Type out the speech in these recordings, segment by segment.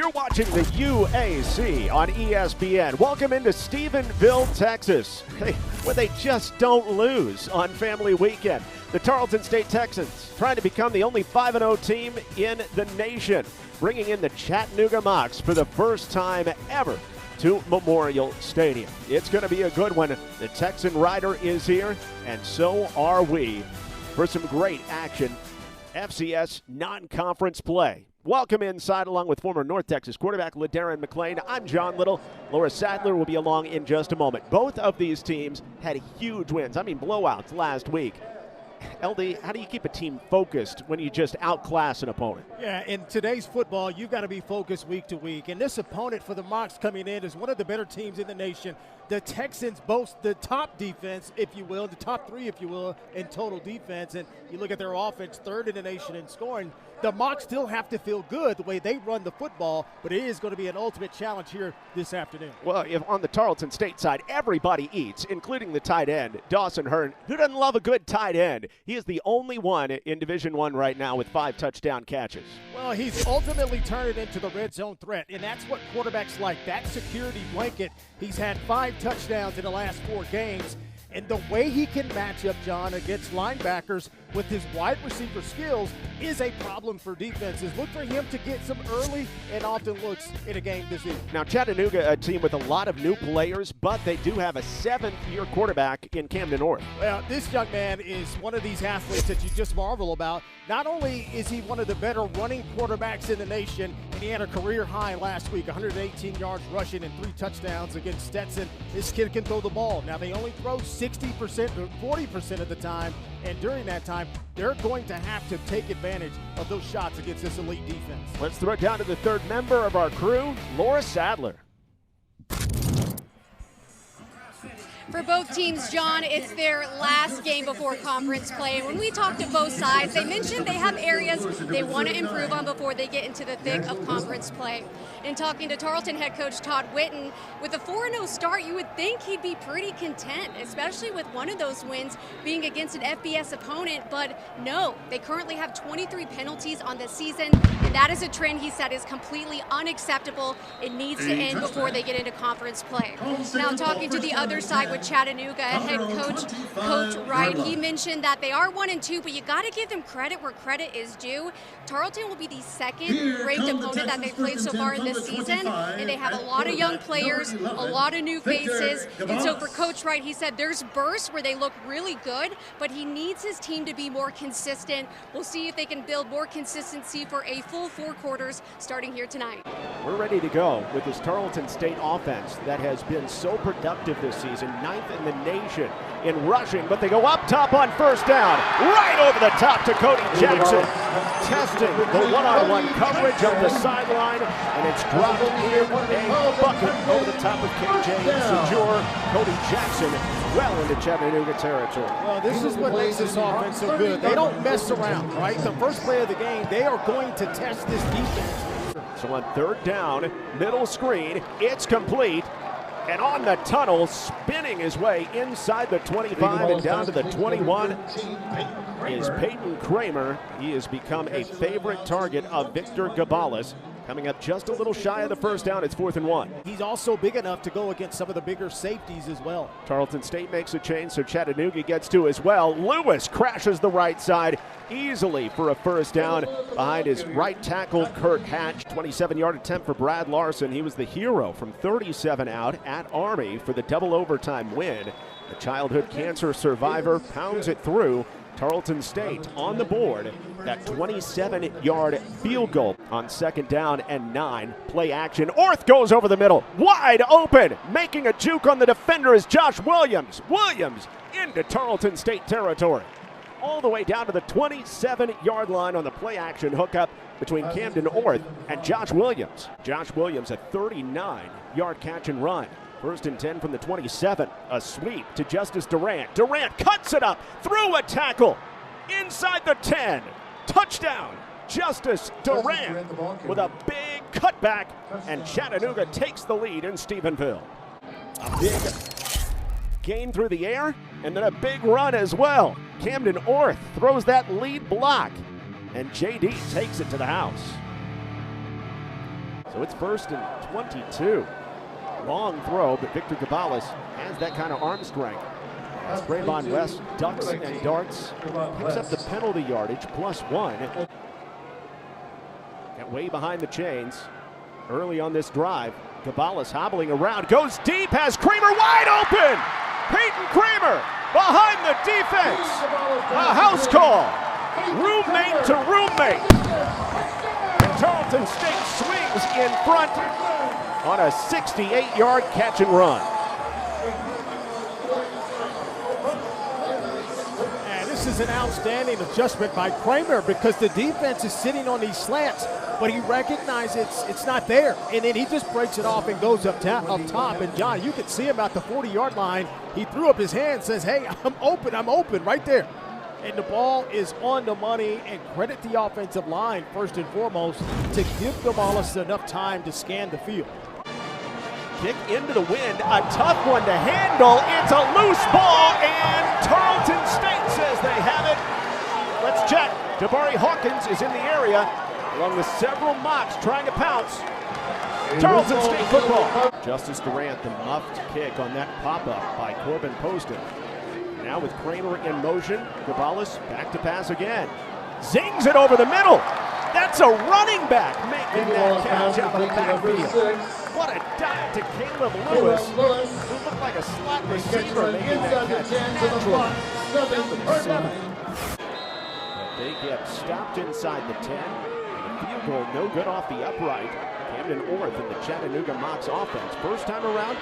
You're watching the UAC on ESPN. Welcome into Stephenville, Texas, where they just don't lose on family weekend. The Tarleton State Texans trying to become the only 5-0 team in the nation, bringing in the Chattanooga Mocs for the first time ever to Memorial Stadium. It's going to be a good one. The Texan Rider is here, and so are we, for some great action. FCS non-conference play. Welcome inside along with former North Texas quarterback LaDarren McClain. I'm John Little. Laura Sadler will be along in just a moment. Both of these teams had huge wins. I mean blowouts last week. LD, how do you keep a team focused when you just outclass an opponent? Yeah, in today's football, you've got to be focused week to week. And this opponent for the Mocs coming in is one of the better teams in the nation. The Texans boast the top defense, if you will, the top three, if you will, in total defense. And you look at their offense, third in the nation in scoring. The Mocs still have to feel good the way they run the football, but it is going to be an ultimate challenge here this afternoon. Well, if on the Tarleton State side, everybody eats, including the tight end, Dawson Hearn. Who doesn't love a good tight end? He is the only one in Division I right now with 5 touchdown catches. Well, he's ultimately turned it into the red zone threat, and that's what quarterbacks like, that security blanket. He's had 5 touchdowns in the last 4 games. And the way he can match up, John, against linebackers with his wide receiver skills is a problem for defenses. Look for him to get some early and often looks in a game this evening. Now, Chattanooga, a team with a lot of new players, but they do have a 7th-year quarterback in Camden North. Well, this young man is one of these athletes that you just marvel about. Not only is he one of the better running quarterbacks in the nation, and he had a career high last week, 118 yards rushing and 3 touchdowns against Stetson. This kid can throw the ball. Now, they only throw 60% or 40% of the time, and during that time, they're going to have to take advantage of those shots against this elite defense. Let's throw it down to the third member of our crew, Laura Sadler. For both teams, John, it's their last game before conference play. And when we talk to both sides, they mentioned they have areas they want to improve on before they get into the thick of conference play. In talking to Tarleton head coach Todd Whitten, with a 4-0 start, you would think he'd be pretty content, especially with one of those wins being against an FBS opponent. But no, they currently have 23 penalties on the season, and that is a trend he said is completely unacceptable. It needs to end before they get into conference play. Now, talking to the other side with Chattanooga head coach Wright, he mentioned that they are 1-2, but you got to give them credit where credit is due. Tarleton will be the second-ranked opponent that they've played so far in this season, and they have a lot of young players, a lot of new faces, and so for Coach Wright, he said there's bursts where they look really good, but he needs his team to be more consistent. We'll see if they can build more consistency for a full 4 quarters starting here tonight. We're ready to go with this Tarleton State offense that has been so productive this season, 9th in the nation in rushing, but they go up top on first down, right over the top to Cody Jackson, testing the one-on-one coverage of the sideline, and it's dropped in a bucket over the top of KJ Secure. Cody Jackson well into Chattanooga territory. Well, this is what makes this offense so good. They don't mess around, right? The first play of the game, they are going to test this defense. So on third down, middle screen, it's complete. And on the tunnel, spinning his way inside the 25 and down to the 21 is Peyton Kramer. He has become a favorite target of Victor Gabales. Coming up just a little shy of the first down, it's 4th and 1. He's also big enough to go against some of the bigger safeties as well. Tarleton State makes a change, so Chattanooga gets 2 as well. Lewis crashes the right side easily for a first down behind his right tackle, Kurt Hatch. 27-yard attempt for Brad Larson. He was the hero from 37 out at Army for the double overtime win. The childhood cancer survivor pounds it through. Tarleton State on the board. That 27-yard field goal on 2nd down and 9. Play action. Orth goes over the middle. Wide open. Making a juke on the defender is Josh Williams. Williams into Tarleton State territory. All the way down to the 27-yard line on the play action hookup between Camden Orth and Josh Williams. Josh Williams, a 39-yard catch and run. 1st and 10 from the 27. A sweep to Justice Durant. Durant cuts it up through a tackle inside the 10. Touchdown, Justice Durant with a big cutback, and Chattanooga takes the lead in Stephenville. A big gain through the air, and then a big run as well. Camden Orth throws that lead block, and JD takes it to the house. So it's 1st and 22. Long throw, but Victor Cabales has that kind of arm strength. As Trayvon West ducks and darts, picks up the penalty yardage, +1. Got way behind the chains early on this drive. Cabales hobbling around, goes deep, has Kramer wide open! Peyton Kramer behind the defense. A house call. Roommate to roommate. Tarleton State swings in front on a 68-yard catch and run. And this is an outstanding adjustment by Kramer because the defense is sitting on these slants, but he recognizes it's not there. And then he just breaks it off and goes up top. And John, you can see him at the 40-yard line. He threw up his hand, says, hey, I'm open right there. And the ball is on the money, and credit the offensive line first and foremost to give the Wallace enough time to scan the field. Kick into the wind, a tough one to handle. It's a loose ball, and Tarleton State says they have it. Let's check. Jabari Hawkins is in the area, along with several mocks trying to pounce. Tarleton State football. Justice Durant, the muffed kick on that pop-up by Corbin Poston. Now with Kramer in motion, Cabales back to pass again. Zings it over the middle. That's a running back making that catch out of the backfield. What a dive to Caleb Lewis, who looked like a slot receiver making that catch. But they get stopped inside the 10. The field goal no good off the upright. Camden Orth in the Chattanooga Mocs offense. First time around,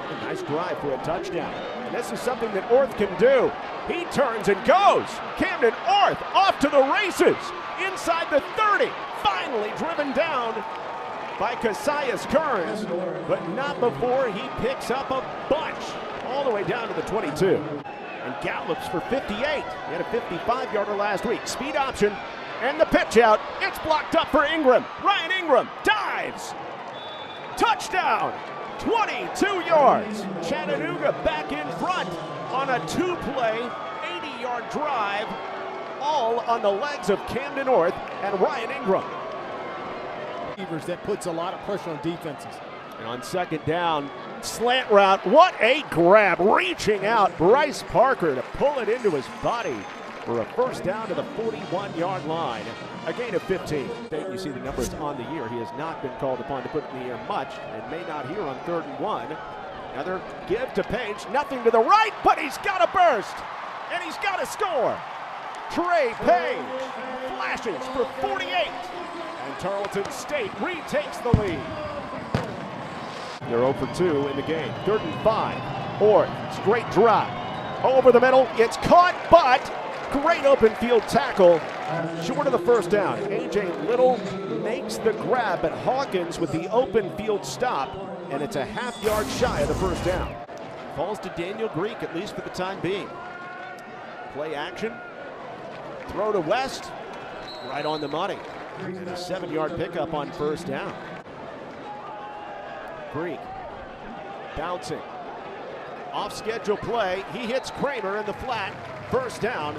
a nice drive for a touchdown. And this is something that Orth can do. He turns and goes. Camden Orth off to the races. Inside the 30. Finally driven down by Cassius Kearns, but not before he picks up a bunch all the way down to the 22. And gallops for 58. He had a 55-yarder last week. Speed option. And the pitch out. It's blocked up for Ingram. Ryan Ingram dives. Touchdown. 22 yards. Chattanooga back in front on a two-play, 80-yard drive, all on the legs of Camden Orth and Ryan Ingram. That puts a lot of pressure on defenses. And on second down, slant route. What a grab. Reaching out, Bryce Parker to pull it into his body for a first down to the 41-yard line. A gain of 15. You see the numbers on the year. He has not been called upon to put in the air much and may not here on 3rd and 1. Another give to Page. Nothing to the right, but he's got a burst. And he's got a score. Trey Page flashes for 48. And Tarleton State retakes the lead. They're 0 for 2 in the game. 3rd and 5. Orth, straight drop. Over the middle. It's caught, but great open field tackle. Short of the first down. A.J. Little makes the grab, but Hawkins with the open field stop, and it's a half-yard shy of the first down. Falls to Daniel Greek, at least for the time being. Play action. Throw to West. Right on the money. And a 7-yard pickup on first down. Greek bouncing. Off-schedule play. He hits Kramer in the flat. First down.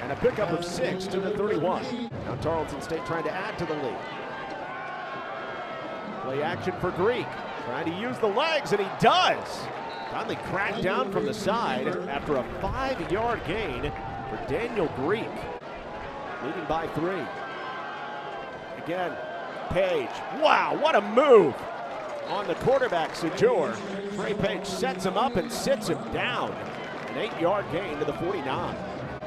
And a pickup of 6 to the 31. Now Tarleton State trying to add to the lead. Play action for Greek. Trying to use the legs, and he does. Finally cracked down from the side after a 5-yard gain for Daniel Greek. Leading by 3. Again, Page. Wow, what a move on the quarterback, Sejour. Trey Page sets him up and sits him down. An 8-yard gain to the 49.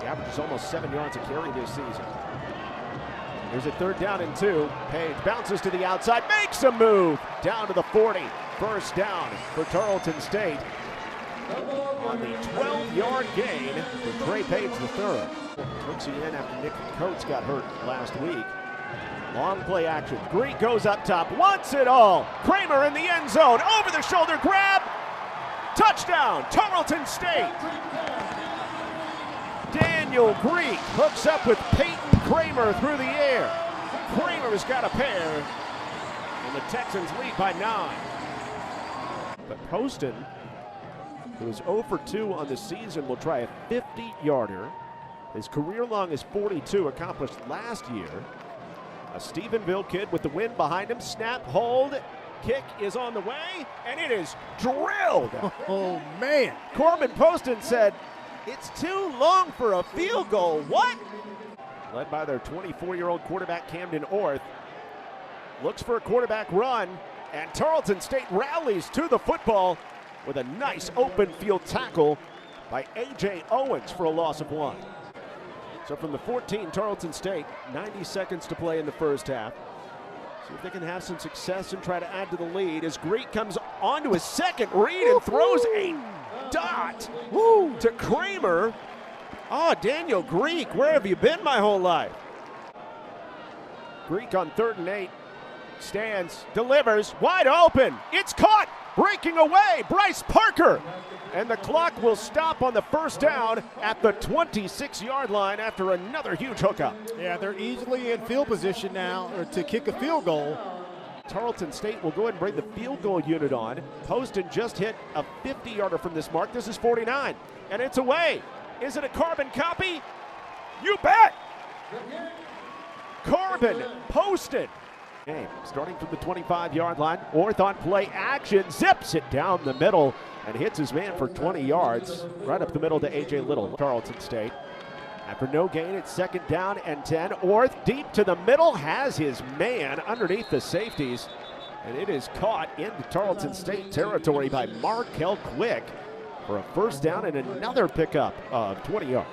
He averages almost 7 yards a carry this season. Here's a 3rd down and 2. Page bounces to the outside, makes a move down to the 40. First down for Tarleton State on the 12-yard gain for Trey Page III. Hooks it in after Nick Coates got hurt last week. Long play action. Greek goes up top, wants it all. Kramer in the end zone, over the shoulder grab. Touchdown, Tarleton State. Daniel Greek hooks up with Peyton Kramer through the air. Kramer's got a pair, and the Texans lead by 9. But Poston, who is 0 for 2 on the season, will try a 50-yarder. His career long is 42, accomplished last year. A Stephenville kid with the wind behind him. Snap, hold, kick is on the way, and it is drilled. Oh, man. Corbin Poston said, it's too long for a field goal. What? Led by their 24-year-old quarterback, Camden Orth. Looks for a quarterback run, and Tarleton State rallies to the football with a nice open field tackle by A.J. Owens for a loss of 1. So from the 14, Tarleton State, 90 seconds to play in the first half. See if they can have some success and try to add to the lead as Greek comes onto his second read and throws a dot to Kramer. Oh, Daniel Greek, where have you been my whole life? Greek on 3rd and 8, stands, delivers, wide open. It's caught, breaking away, Bryce Parker. And the clock will stop on the first down at the 26-yard line after another huge hookup. Yeah, they're easily in field position now to kick a field goal. Tarleton State will go ahead and bring the field goal unit on. Poston just hit a 50-yarder from this mark. This is 49, and it's away. Is it a carbon copy? You bet! Carbon Poston. Game starting from the 25-yard line. Orth on play action, zips it down the middle and hits his man for 20 yards. Right up the middle to A.J. Little, Tarleton State. After no gain, it's 2nd down and 10. Orth deep to the middle, has his man underneath the safeties. And it is caught into Tarleton State territory by Markel Quick for a first down and another pickup of 20 yards.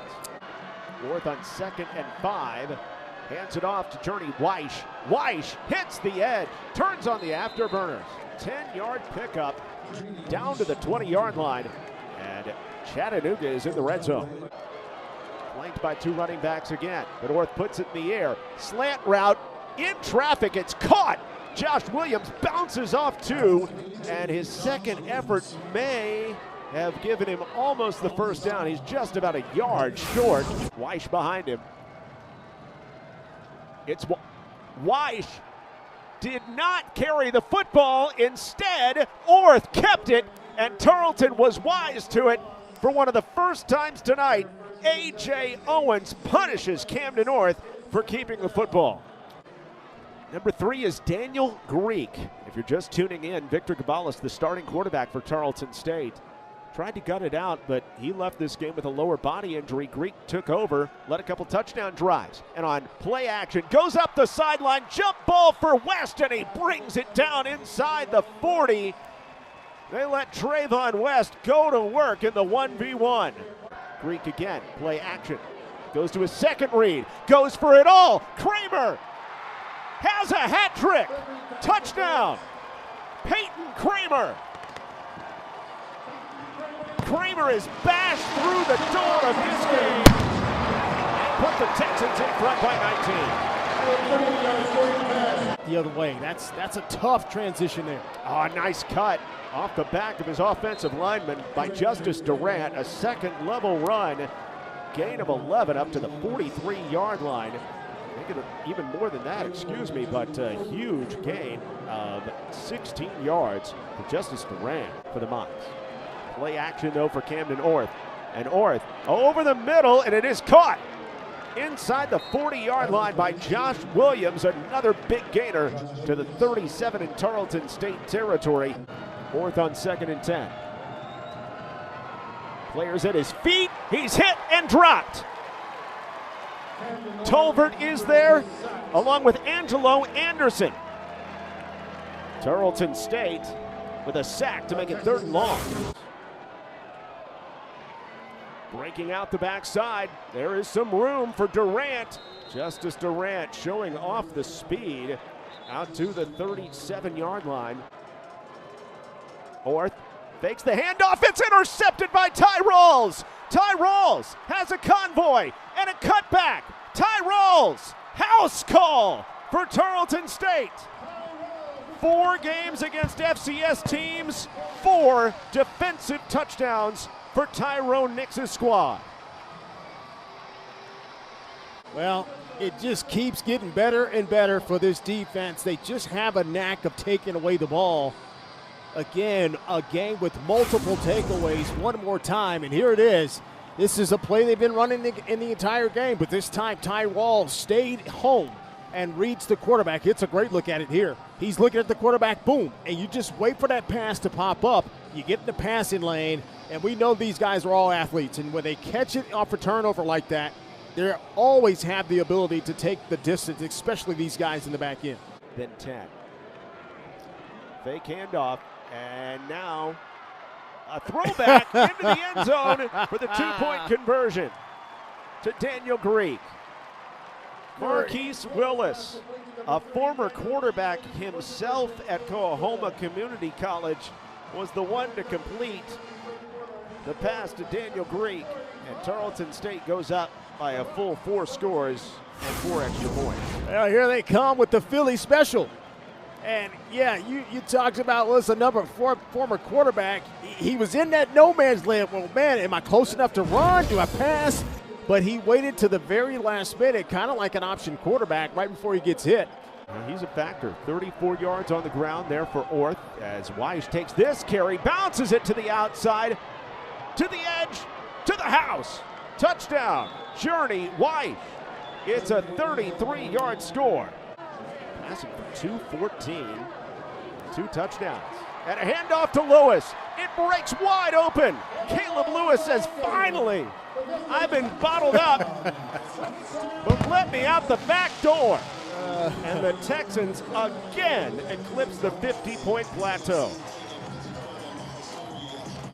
Orth on 2nd and 5. Hands it off to Journey Weish. Weish hits the edge, turns on the afterburners. 10-yard pickup down to the 20-yard line. And Chattanooga is in the red zone. Flanked by 2 running backs again. But Orth puts it in the air. Slant route in traffic. It's caught. Josh Williams bounces off 2. And his second effort may have given him almost the first down. He's just about a yard short. Weish behind him. It's Weish did not carry the football. Instead, Orth kept it, and Tarleton was wise to it. For one of the first times tonight, A.J. Owens punishes Camden Orth for keeping the football. Number 3 is Daniel Greek. If you're just tuning in, Victor Cabalas, the starting quarterback for Tarleton State, tried to gut it out, but he left this game with a lower body injury. Greek took over, led a couple touchdown drives, and on play action, goes up the sideline, jump ball for West, and he brings it down inside the 40. They let Trayvon West go to work in the 1v1. Greek again, play action, goes to his second read, goes for it all. Kramer has a hat trick. Touchdown, Peyton Kramer. Kramer is bashed through the door of this game and put the Texans in front by 19. The other way, that's a tough transition there. Oh, nice cut off the back of his offensive lineman by Justice Durant. A second level run, gain of 11 up to the 43-yard line. Making it even more than that, excuse me, but a huge gain of 16 yards for Justice Durant for the Mocs. Play action, though, for Camden Orth. And Orth over the middle, and it is caught inside the 40-yard line by Josh Williams. Another big gainer to the 37 in Tarleton State territory. Orth on 2nd and 10. Players at his feet. He's hit and dropped. Tolbert is there, along with Angelo Anderson. Tarleton State with a sack to make it 3rd and long. Breaking out the backside, there is some room for Durant. Justice Durant showing off the speed out to the 37-yard line. Orth fakes the handoff, it's intercepted by Ty Rawls. Ty Rawls has a convoy and a cutback. Ty Rawls, house call for Tarleton State. 4 games against FCS teams, 4 defensive touchdowns for Tyrone Nix's squad. Well, it just keeps getting better and better for this defense. They just have a knack of taking away the ball. Again, a game with multiple takeaways one more time, and here it is. This is a play they've been running in the entire game, but this time Ty Rawls stayed home, and reads the quarterback. It's a great look at it here. He's looking at the quarterback, boom, and you just wait for that pass to pop up. You get in the passing lane, and we know these guys are all athletes, and when they catch it off a turnover like that, they always have the ability to take the distance, especially these guys in the back end. Then 10. Fake handoff, and now a throwback into the end zone for the 2-point conversion to Daniel Greek. Marquise Willis, a former quarterback himself at Coahoma Community College, was the one to complete the pass to Daniel Greek, and Tarleton State goes up by a full 4 scores and 4 extra points. Well, here they come with the Philly special. And, yeah, you talked about was a former quarterback. He was in that no man's land. Well, man, am I close enough to run? Do I pass? But he waited to the very last minute, kind of like an option quarterback right before he gets hit. He's a factor. 34 yards on the ground there for Orth as Weiss takes this carry, bounces it to the outside, to the edge, to the house. Touchdown, Journey Weiss. It's a 33-yard score. Passing for 214, 2 touchdowns. And a handoff to Lewis. It breaks wide open. Caleb Lewis says, finally, I've been bottled up, but let me out the back door. And the Texans again eclipse the 50-point plateau.